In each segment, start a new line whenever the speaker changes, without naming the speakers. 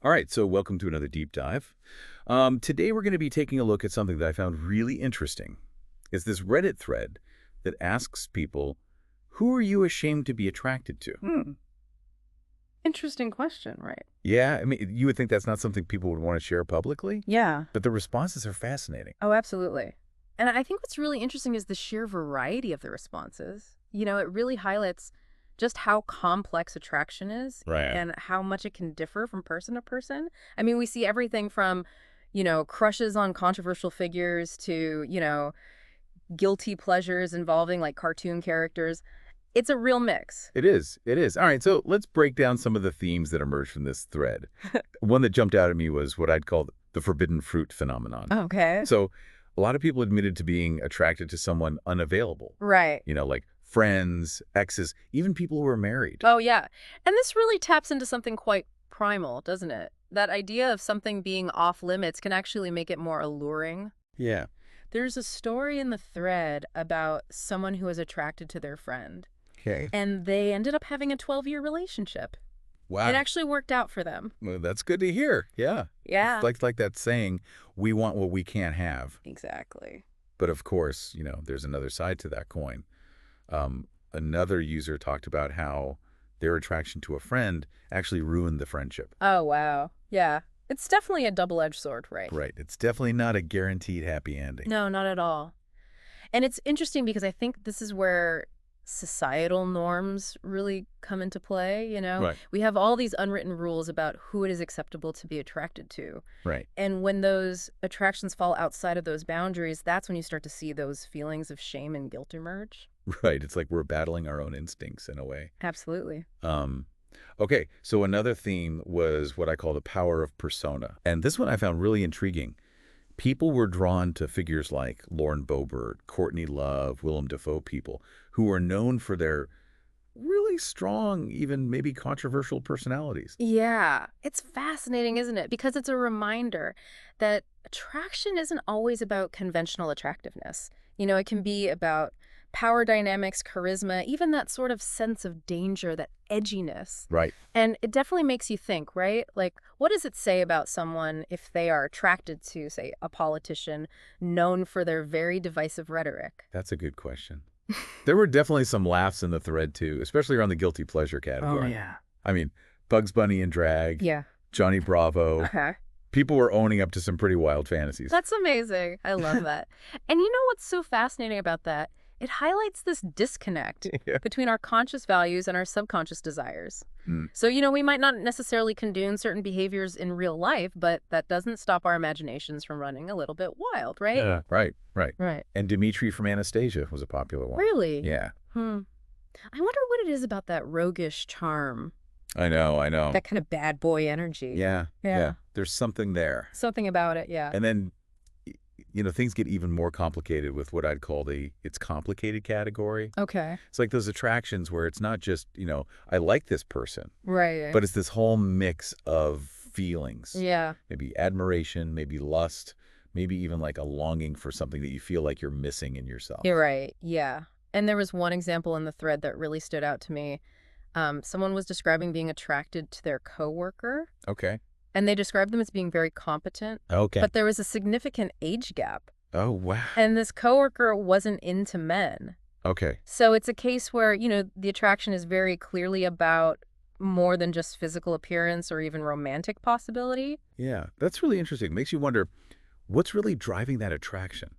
All right, so welcome to another deep dive. Today we're going to be taking a look at something that I found really interesting. It's this Reddit thread that asks people, who are you ashamed to be attracted to?
Hmm. Interesting question, right?
Yeah, I mean, you would think that's not something people would want to share publicly,
Yeah.
but the responses are fascinating.
Oh, absolutely. And I think what's really interesting is the sheer variety of the responses. It really highlights just how complex attraction is
Right.
and how much it can differ from person to person. I mean, we see everything from, crushes on controversial figures to, guilty pleasures involving like cartoon characters. It's a real mix.
It is. It is. All right, so let's break down some of the themes that emerged from this thread. One that jumped out at me was what I'd call the forbidden fruit phenomenon.
Okay.
So a lot of people admitted to being attracted to someone unavailable.
Right.
Like friends, exes, even people who are married.
Oh, yeah. And this really taps into something quite primal, doesn't it? That idea of something being off limits can actually make it more alluring.
Yeah.
There's a story in the thread about someone who was attracted to their friend,
Okay.
and they ended up having a 12-year relationship. It
Wow.
actually worked out for them.
Well, that's good to hear. Yeah. It's
Yeah.
like that saying, we want what we can't have.
Exactly.
But of course, there's another side to that coin. Another user talked about how their attraction to a friend actually ruined the friendship.
Oh, wow. Yeah. It's definitely a double-edged sword, right?
Right. It's definitely not a guaranteed happy ending.
No, not at all. And it's interesting because I think this is where societal norms really come into play.
Right.
We have all these unwritten rules about who it is acceptable to be attracted to.
Right.
And when those attractions fall outside of those boundaries, that's when you start to see those feelings of shame and guilt emerge.
Right. It's like we're battling our own instincts in a way.
Absolutely.
Um, okay, so another theme was what I call the power of persona. And this one I found really intriguing. People were drawn to figures like Lauren Boebert, Courtney Love, Willem Dafoe people, who were known for their really strong, even maybe controversial personalities.
Yeah, it's fascinating, isn't it? Because it's a reminder that attraction isn't always about conventional attractiveness. It can be about power dynamics, charisma, even that sort of sense of danger, that edginess.
Right.
And it definitely makes you think, right? Like, what does it say about someone if they are attracted to, say, a politician known for their very divisive rhetoric?
That's a good question. There were definitely some laughs in the thread, too, especially around the guilty pleasure category.
Yeah.
I mean, Bugs Bunny in drag,
Yeah.
Johnny Bravo.
Okay.
People were owning up to some pretty wild fantasies.
That's amazing. I love that. And you know what's so fascinating about that? It highlights this disconnect
Yeah.
between our conscious values and our subconscious desires.
Mm.
So, we might not necessarily condone certain behaviors in real life, but that doesn't stop our imaginations from running a little bit wild, right?
Yeah. Right, right.
Right.
And Dimitri from Anastasia was a popular one.
Really?
Yeah.
Hmm. I wonder what it is about that roguish charm,
I know.
that kind of bad boy energy.
Yeah.
Yeah.
There's something there.
Something about it, yeah.
And then, things get even more complicated with what I'd call it's complicated category.
Okay.
It's like those attractions where it's not just, I like this person,
Right.
but it's this whole mix of feelings.
Yeah.
Maybe admiration, maybe lust, maybe even like a longing for something that you feel like you're missing in yourself.
You're right. Yeah. And there was one example in the thread that really stood out to me. Someone was describing being attracted to their coworker,
Okay.
and they described them as being very competent,
Okay.
but there was a significant age gap.
Oh, wow.
And this coworker wasn't into men.
Okay.
So it's a case where, the attraction is very clearly about more than just physical appearance or even romantic possibility.
Yeah, that's really interesting. Makes you wonder, what's really driving that attraction?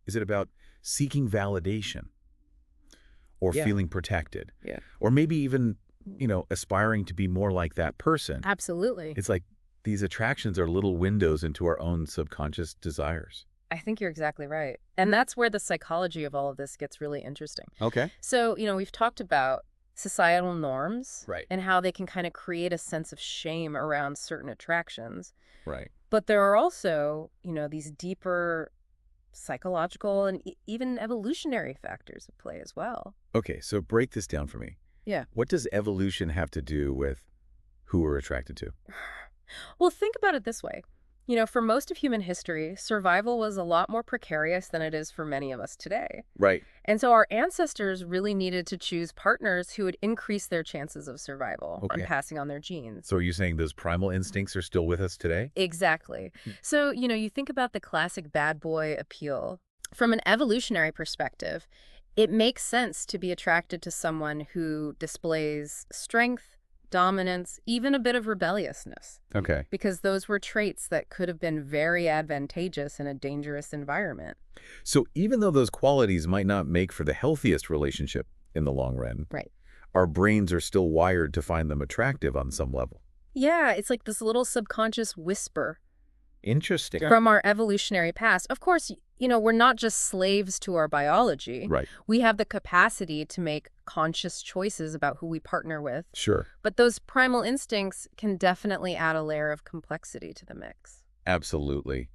Is it about seeking validation or
Yeah.
feeling protected?
Yeah.
Or maybe even, aspiring to be more like that person?
Absolutely.
It's like these attractions are little windows into our own subconscious desires.
I think you're exactly right. And that's where the psychology of all of this gets really interesting.
Okay.
So, we've talked about societal norms
Right.
and how they can kind of create a sense of shame around certain attractions.
Right.
But there are also, these deeper psychological and even evolutionary factors at play as well.
Okay, so break this down for me.
Yeah.
What does evolution have to do with who we're attracted to?
Well, think about it this way. For most of human history, survival was a lot more precarious than it is for many of us today.
Right.
And so our ancestors really needed to choose partners who would increase their chances of survival and
Okay.
passing on their genes.
So are you saying those primal instincts are still with us today?
Exactly. So, you think about the classic bad boy appeal. From an evolutionary perspective, it makes sense to be attracted to someone who displays strength, dominance, even a bit of rebelliousness,
Okay.
because those were traits that could have been very advantageous in a dangerous environment.
So even though those qualities might not make for the healthiest relationship in the long run,
Right.
our brains are still wired to find them attractive on some level.
Yeah, it's like this little subconscious whisper
Interesting.
from our evolutionary past. Of course, we're not just slaves to our biology.
Right.
We have the capacity to make conscious choices about who we partner with.
Sure.
But those primal instincts can definitely add a layer of complexity to the mix.
Absolutely.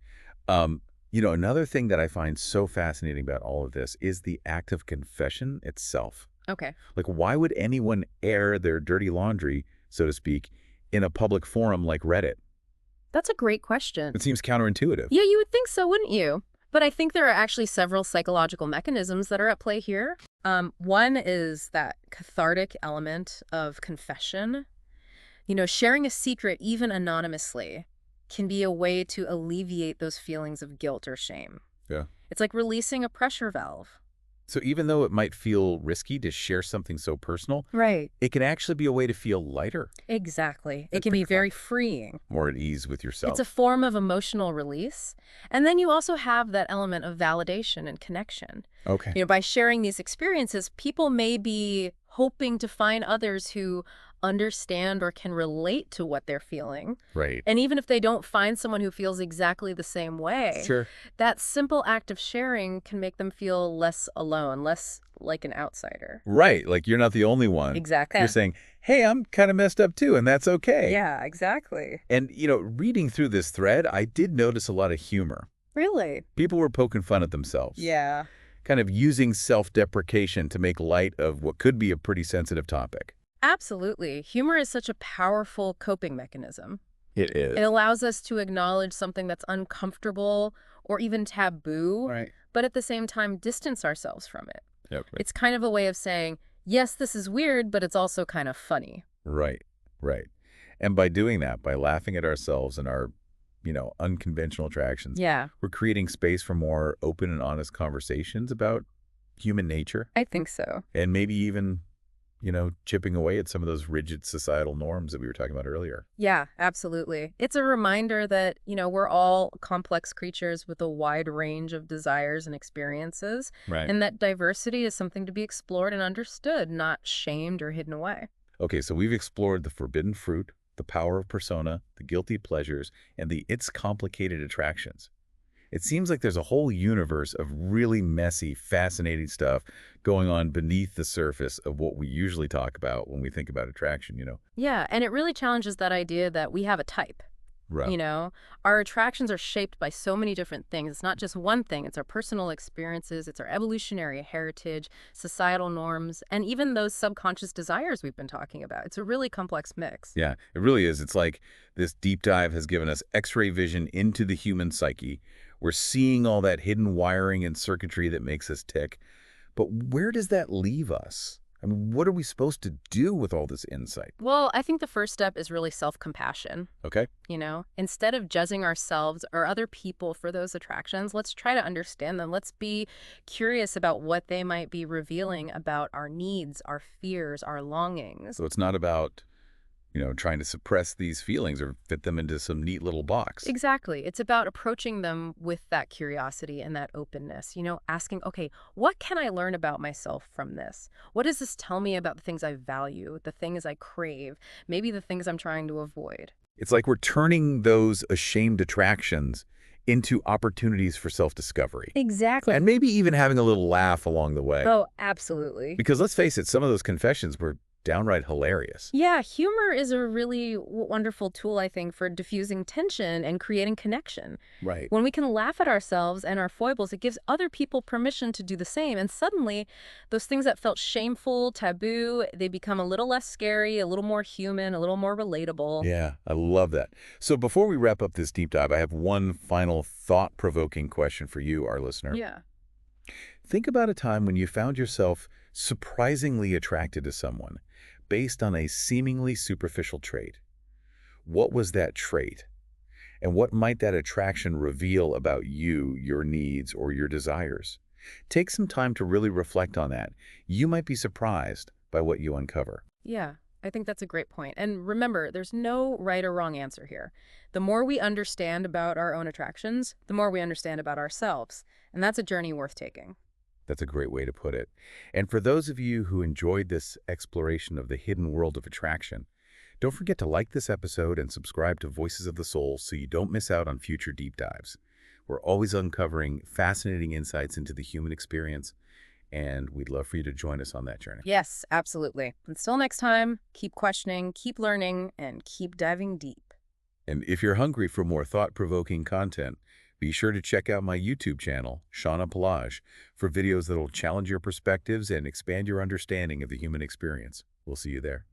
Another thing that I find so fascinating about all of this is the act of confession itself.
Okay.
Like, why would anyone air their dirty laundry, so to speak, in a public forum like Reddit?
That's a great question.
It seems counterintuitive.
Yeah, you would think so, wouldn't you? But I think there are actually several psychological mechanisms that are at play here. One is that cathartic element of confession. Sharing a secret, even anonymously, can be a way to alleviate those feelings of guilt or shame.
Yeah.
It's like releasing a pressure valve.
So even though it might feel risky to share something so personal,
Right.
it can actually be a way to feel lighter,
Exactly. It
That's
can be
pretty
very freeing.
more at ease with yourself.
It's a form of emotional release. And then you also have that element of validation and connection.
Okay.
By sharing these experiences, people may be hoping to find others who understand or can relate to what they're feeling.
Right.
And even if they don't find someone who feels exactly the same way,
Sure.
that simple act of sharing can make them feel less alone, less like an outsider.
Right. Like you're not the only one.
Exactly.
You're saying, hey, I'm kind of messed up too, and that's okay.
Yeah, exactly.
And, reading through this thread, I did notice a lot of humor.
Really?
People were poking fun at themselves.
Yeah.
Kind of using self-deprecation to make light of what could be a pretty sensitive topic.
Absolutely. Humor is such a powerful coping mechanism.
It is.
It allows us to acknowledge something that's uncomfortable or even taboo,
Right.
but at the same time distance ourselves from it.
Yep.
It's kind of a way of saying, yes, this is weird, but it's also kind of funny.
Right. Right. And by doing that, by laughing at ourselves and our, unconventional attractions,
Yeah,
we're creating space for more open and honest conversations about human nature
I think so.
and maybe even, chipping away at some of those rigid societal norms that we were talking about earlier.
Yeah, absolutely. It's a reminder that, we're all complex creatures with a wide range of desires and experiences,
Right.
and that diversity is something to be explored and understood, not shamed or hidden away.
Okay, so we've explored the forbidden fruit, the power of persona, the guilty pleasures, and the its complicated attractions. It seems like there's a whole universe of really messy, fascinating stuff going on beneath the surface of what we usually talk about when we think about attraction.
Yeah, and it really challenges that idea that we have a type.
Right.
Our attractions are shaped by so many different things. It's not just one thing. It's our personal experiences, it's our evolutionary heritage, societal norms, and even those subconscious desires we've been talking about. It's a really complex mix.
Yeah, it really is. It's like this deep dive has given us X-ray vision into the human psyche. We're seeing all that hidden wiring and circuitry that makes us tick. But where does that leave us? I mean, what are we supposed to do with all this insight?
Well, I think the first step is really self-compassion.
Okay.
Instead of judging ourselves or other people for those attractions, let's try to understand them. Let's be curious about what they might be revealing about our needs, our fears, our longings.
So it's not about, trying to suppress these feelings or fit them into some neat little box.
Exactly. It's about approaching them with that curiosity and that openness, asking, okay, what can I learn about myself from this? What does this tell me about the things I value, the things I crave, maybe the things I'm trying to avoid?
It's like we're turning those ashamed attractions into opportunities for self-discovery.
Exactly.
And maybe even having a little laugh along the way.
Oh, absolutely.
Because let's face it, some of those confessions were downright hilarious.
Yeah, humor is a really wonderful tool, I think, for diffusing tension and creating connection.
Right.
When we can laugh at ourselves and our foibles, it gives other people permission to do the same. And suddenly, those things that felt shameful, taboo, they become a little less scary, a little more human, a little more relatable.
Yeah, I love that. So before we wrap up this deep dive, I have one final thought-provoking question for you, our listener.
Yeah.
Think about a time when you found yourself surprisingly attracted to someone based on a seemingly superficial trait. What was that trait? And what might that attraction reveal about you, your needs, or your desires? Take some time to really reflect on that. You might be surprised by what you uncover.
Yeah, I think that's a great point. And remember, there's no right or wrong answer here. The more we understand about our own attractions, the more we understand about ourselves. And that's a journey worth taking.
That's a great way to put it. And for those of you who enjoyed this exploration of the hidden world of attraction, don't forget to like this episode and subscribe to Voices of the Soul so you don't miss out on future deep dives. We're always uncovering fascinating insights into the human experience, and we'd love for you to join us on that journey.
Yes, absolutely. Until next time, keep questioning, keep learning, and keep diving deep.
And if you're hungry for more thought-provoking content, be sure to check out my YouTube channel, Shauna Pelage, for videos that'll challenge your perspectives and expand your understanding of the human experience. We'll see you there.